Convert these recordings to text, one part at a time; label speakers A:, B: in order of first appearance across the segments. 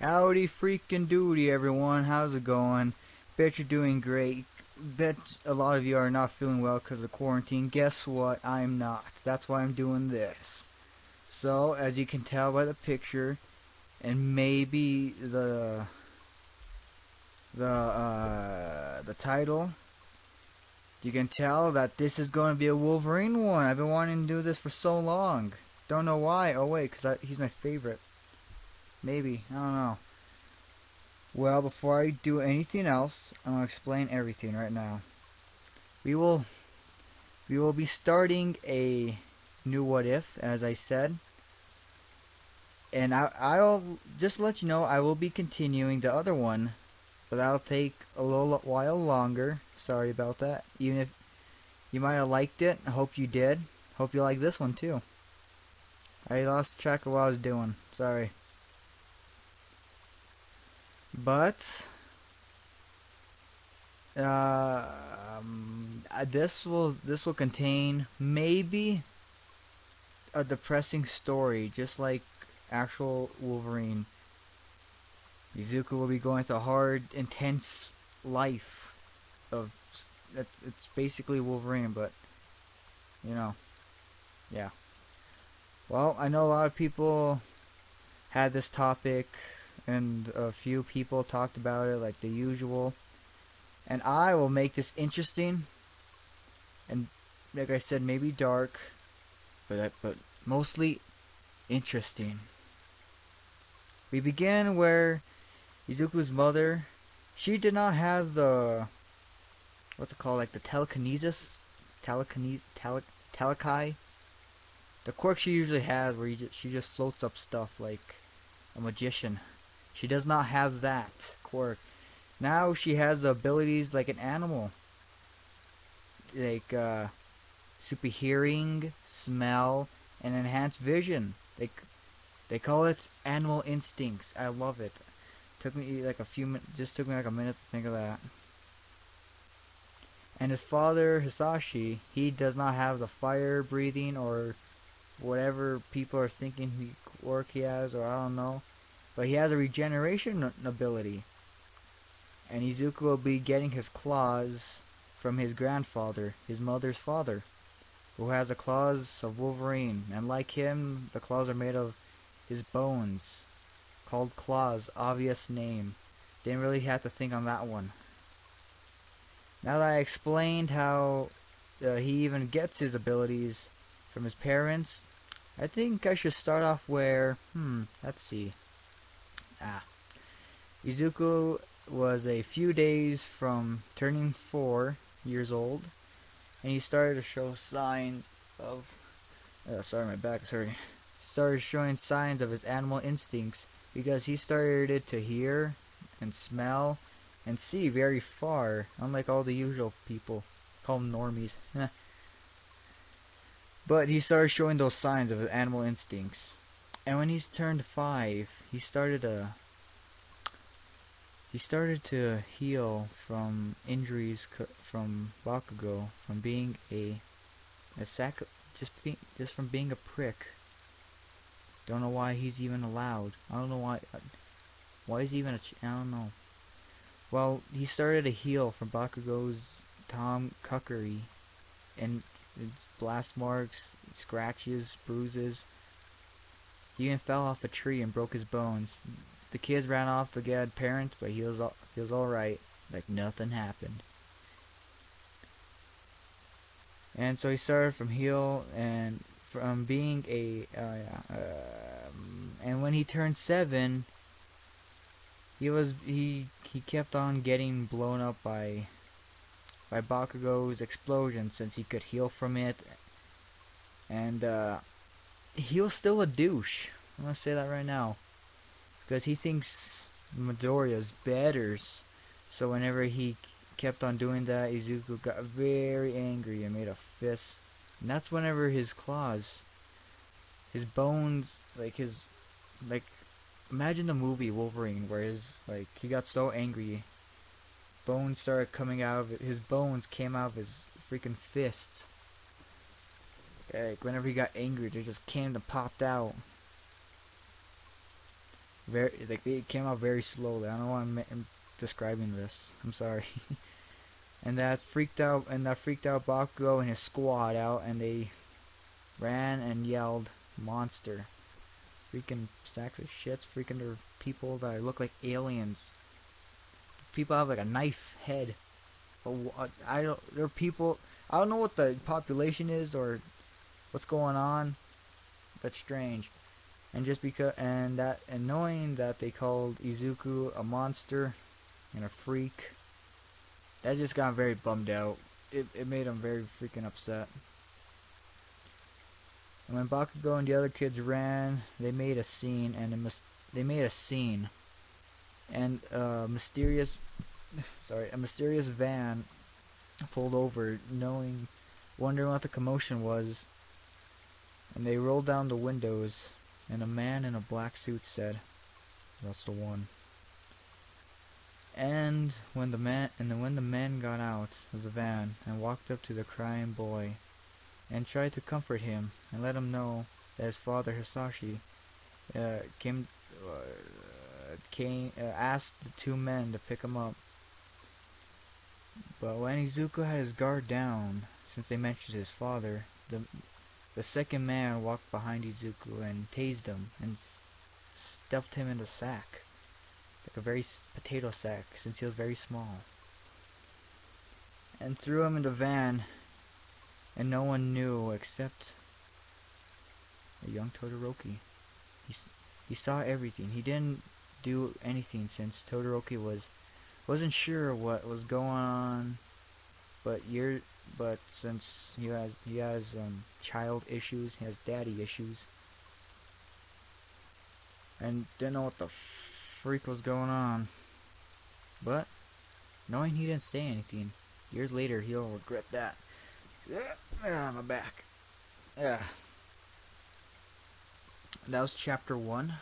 A: Howdy freaking doody everyone, how's it going? Bet you're doing great. Bet a lot of you are not feeling well because of quarantine. Guess what? I'm not. That's why I'm doing this. So, as you can tell by the picture, and maybe the title, you can tell that this is going to be a Wolverine one. I've been wanting to do this for so long. Don't know why. Oh wait, because he's my favorite. Maybe. I don't know. Well, before I do anything else, I'm gonna explain everything right now. We will we will be starting a new what if, as I said, and I'll just let you know I will be continuing the other one, but that'll take a little while longer. Sorry about that. Even if you might have liked it, I hope you did. Hope you like this one too. I lost track of what I was doing. Sorry, but uh, this will contain maybe a depressing story, just like actual Wolverine. Izuku will be going through a hard, intense life of it's basically Wolverine, but you know, yeah. Well, I know a lot of people had this topic, and a few people talked about it like the usual. And I will make this interesting, and like I said, maybe dark, but mostly interesting. We begin where Izuku's mother, she did not have the what's it called, like the telekinesis, telekai, the quirk she usually has, where she just floats up stuff like a magician. She does not have that quirk. Now she has the abilities like an animal, like super hearing, smell, and enhanced vision. They call it animal instincts. I love it. Took me like a few minutes. Just took me like a minute to think of that. And his father Hisashi, he does not have the fire breathing or whatever people are thinking quirk he has, or I don't know. But he has a regeneration ability. And Izuku will be getting his claws from his grandfather, his mother's father, who has the claws of Wolverine. And like him, the claws are made of his bones, called claws. Obvious name. Didn't really have to think on that one. Now that I explained how he even gets his abilities from his parents, I think I should start off where, let's see. Ah, Izuku was a few days from turning 4 years old, and he started to show signs of. Sorry, my back is hurting. Started showing signs of his animal instincts because he started to hear and smell and see very far, unlike all the usual people. Call them normies. But he started showing those signs of his animal instincts. And when he's turned 5, he started to heal from injuries from Bakugo, from being a sack, just from being a prick. Don't know why he's even allowed. I don't know why. Why is he even I don't know. Well, he started to heal from Bakugo's Tom Cuckery, and blast marks, scratches, bruises. He even fell off a tree and broke his bones. The kids ran off to get a parent, but he was all right, like nothing happened. And so he started from heel and from being and when he turned 7, he kept on getting blown up by Bakugo's explosion since he could heal from it, and he was still a douche. I'm gonna say that right now because he thinks Midoriya's better. So whenever he kept on doing that, Izuku got very angry and made a fist. And that's whenever his claws, his bones, like, imagine the movie Wolverine, where he got so angry, bones started coming out of it. His bones came out of his freaking fists. Like, whenever he got angry, they just came and popped out. very like they came out very slowly. I don't know why I'm describing this. I'm sorry. And that freaked out Bakugo and his squad out, and they ran and yelled, "Monster!" Freaking sacks of shits. Freaking there are people that look like aliens. People have like a knife head. I don't. There are people. I don't know what the population is or what's going on. That's strange. And just because and knowing that they called Izuku a monster and a freak, that just got very bummed out. It made him very freaking upset. And when Bakugo and the other kids ran, they made a scene, they made a scene, and a mysterious van pulled over, wondering what the commotion was, and they rolled down the windows, and a man in a black suit said, "That's the one." And when the man got out of the van and walked up to the crying boy and tried to comfort him and let him know that his father Hisashi uh, came asked the two men to pick him up. But when Izuku had his guard down, since they mentioned his father, the second man walked behind Izuku and tased him and stuffed him in the sack, like a very potato sack, since he was very small, and threw him in the van, and no one knew except a young Todoroki. He saw everything. He didn't do anything since Todoroki wasn't sure what was going on, but since he has child issues, he has daddy issues, and didn't know what the freak was going on. But knowing he didn't say anything, years later he'll regret that. My back. Yeah. That was chapter 1,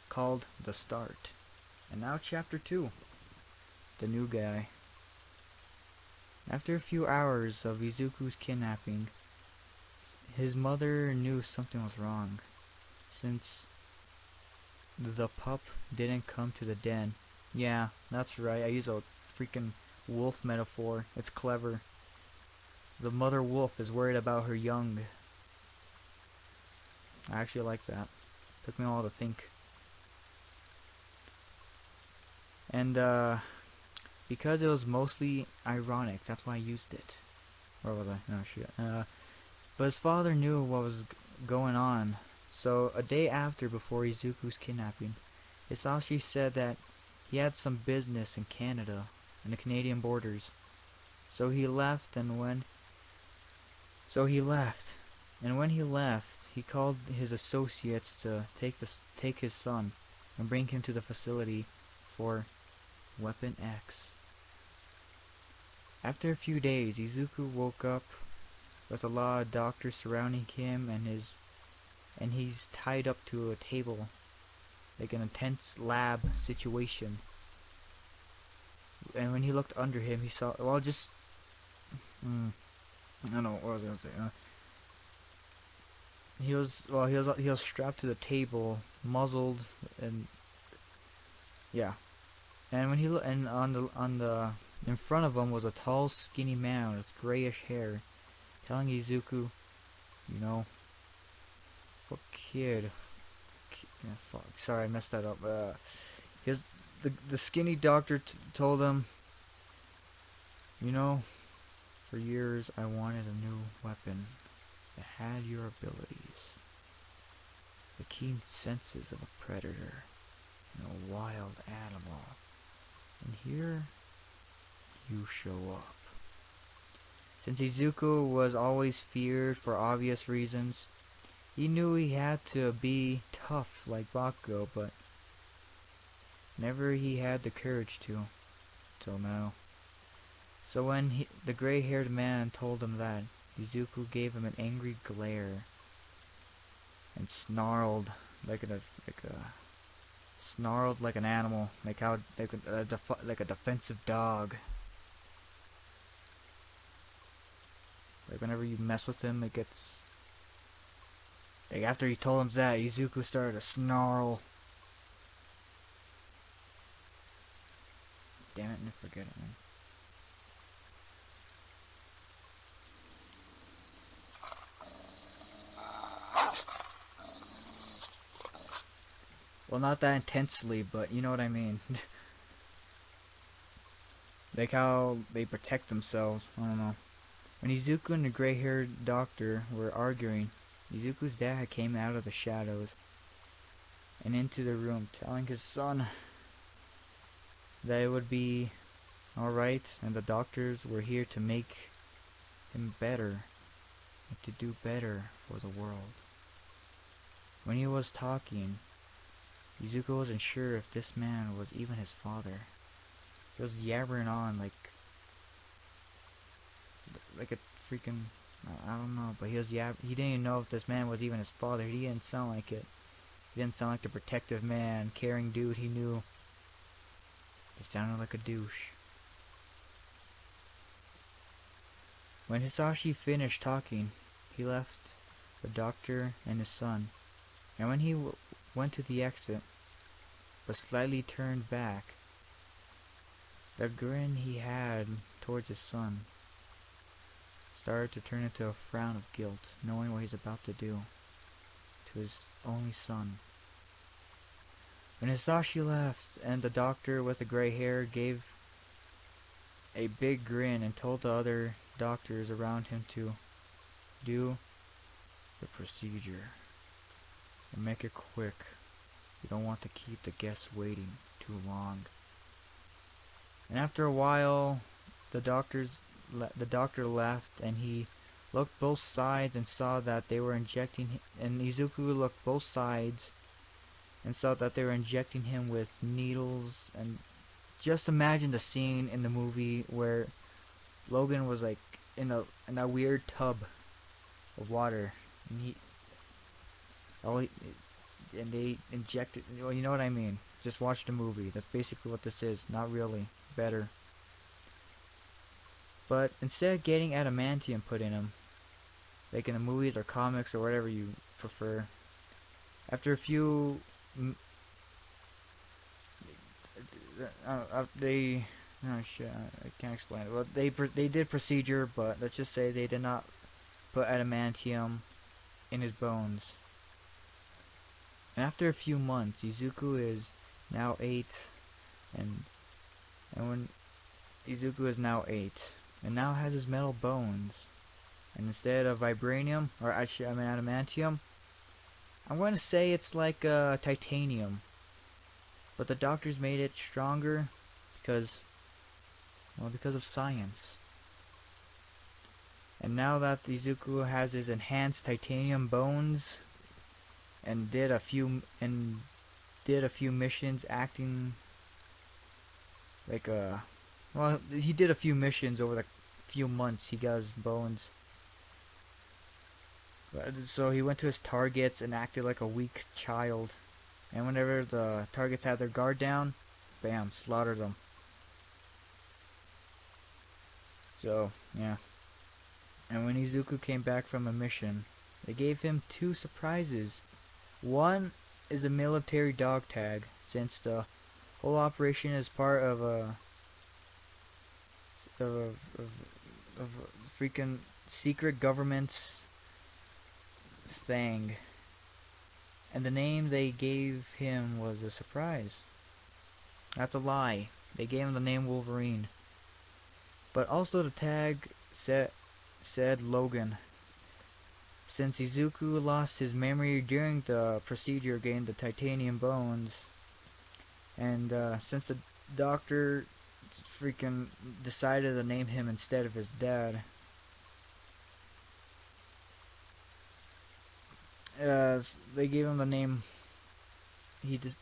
A: called The Start. And now chapter 2, The New Guy. After a few hours of Izuku's kidnapping, his mother knew something was wrong, since the pup didn't come to the den. Yeah, that's right, I use a freaking wolf metaphor. It's clever. The mother wolf is worried about her young. I actually like that. Took me a while to think. And because it was mostly ironic, that's why I used it. Where was I? No, shit. But his father knew what was going on. So a day before Izuku's kidnapping, Hisashi said that he had some business in Canada, in the Canadian borders. So he left, and when he left, he called his associates to take his son and bring him to the facility for Weapon X. After a few days, Izuku woke up with a lot of doctors surrounding him, and he's tied up to a table, like an intense lab situation. And when he looked under him, he saw, I don't know what I was gonna say. He was strapped to the table, muzzled, and yeah. And when in front of him was a tall, skinny man with grayish hair, telling Izuku, what kid? Yeah, fuck. Sorry, I messed that up. The skinny doctor told him, for years I wanted a new weapon that had your abilities, the keen senses of a predator, a wild animal, and here you show up. Since Izuku was always feared for obvious reasons, he knew he had to be tough like Bakugo, but never he had the courage to, till now. So when the gray-haired man told him that, Izuku gave him an angry glare and snarled like an animal, like a defensive dog. Like whenever you mess with him, it gets. Like after he told him that, Izuku started to snarl. Damn it, I forget it, man. Well, not that intensely, but you know what I mean. Like how they protect themselves. I don't know. When Izuku and the gray-haired doctor were arguing, Izuku's dad came out of the shadows and into the room, telling his son that it would be alright, and the doctors were here to make him better, and to do better for the world. When he was talking, Izuku wasn't sure if this man was even his father. He was yabbering on like a freaking, I don't know, but he didn't even know if this man was even his father. He didn't sound like it. He didn't sound like the protective man, caring dude he knew. He sounded like a douche. When Hisashi finished talking, he left the doctor and his son, and when he went to the exit, but slightly turned back, the grin he had towards his son started to turn into a frown of guilt, knowing what he's about to do to his only son. When Hisashi left, and the doctor with the gray hair gave a big grin and told the other doctors around him to do the procedure and make it quick. You don't want to keep the guests waiting too long. And after a while, the doctor left, and he looked both sides and saw that they were injecting him, and Izuku looked both sides and saw that they were injecting him with needles. And just imagine the scene in the movie where Logan was like in a weird tub of water, and they injected. Well, you know what I mean. Just watch the movie. That's basically what this is. Not really. Better. But instead of getting adamantium put in him, like in the movies or comics or whatever you prefer, after a few, oh shit, I can't explain it. Well, they did procedure, but let's just say they did not put adamantium in his bones. And after a few months, Izuku is now 8, and when Izuku is now 8, and now has his metal bones, and instead of vibranium, or adamantium, I'm going to say it's like titanium, but the doctors made it stronger because of science. And now that Izuku has his enhanced titanium bones, and did a few missions acting like he did a few missions over the few months he got his bones. So he went to his targets and acted like a weak child, and whenever the targets had their guard down, bam, slaughtered them. So yeah. And when Izuku came back from a mission, they gave him 2 surprises. One is a military dog tag, since the whole operation is part of a freaking secret government thing. And the name they gave him was a surprise. That's a lie. They gave him the name Wolverine. But also the tag said Logan. Since Izuku lost his memory during the procedure, gained the titanium bones, and since the doctor freaking decided to name him instead of his dad, they gave him the name.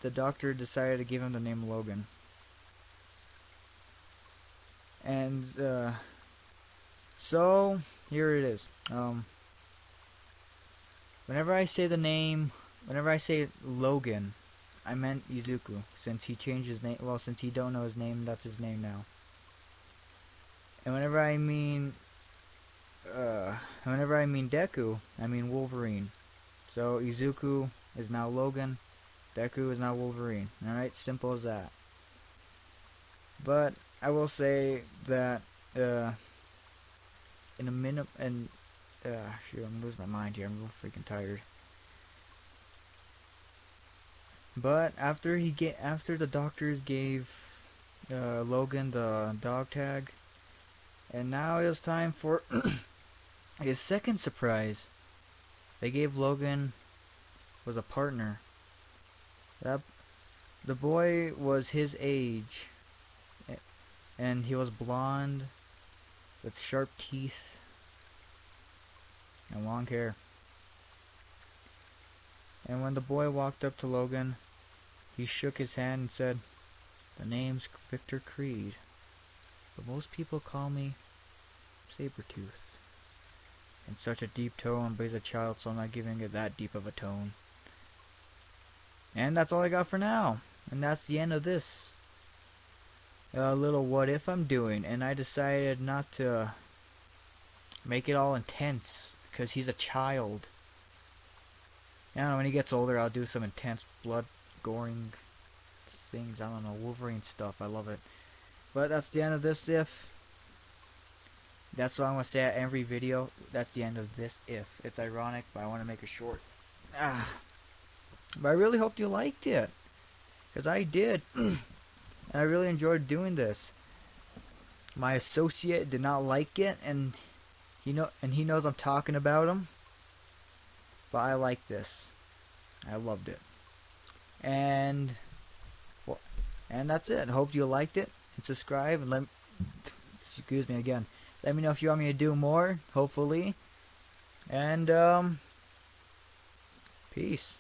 A: The doctor decided to give him the name Logan. And so here it is. Whenever I say Logan, I meant Izuku, since he changed his name. Well, since he don't know his name, that's his name now. And whenever I mean Deku, I mean Wolverine. So Izuku is now Logan, Deku is now Wolverine. Alright, simple as that. But I will say that in a minute and shoot, I'm losing my mind here. I'm real freaking tired. But after the doctors gave Logan the dog tag, and now it was time for his second surprise. They gave Logan was a partner. That the boy was his age, and he was blonde with sharp teeth and long hair. And when the boy walked up to Logan, he shook his hand and said, "The name's Victor Creed, but most people call me Sabretooth." In such a deep tone, but he's a child, so I'm not giving it that deep of a tone. And that's all I got for now. And that's the end of this little what if I'm doing. And I decided not to make it all intense because he's a child. I don't know, when he gets older, I'll do some intense blood goring things. I don't know, Wolverine stuff. I love it. But that's the end of this if. That's what I'm going to say at every video. That's the end of this if. It's ironic, but I want to make it short. But I really hope you liked it. Because I did. And I really enjoyed doing this. My associate did not like it, and he knows I'm talking about him. But I like this. I loved it. And that's it. Hope you liked it. And subscribe and excuse me again. Let me know if you want me to do more, hopefully. And peace.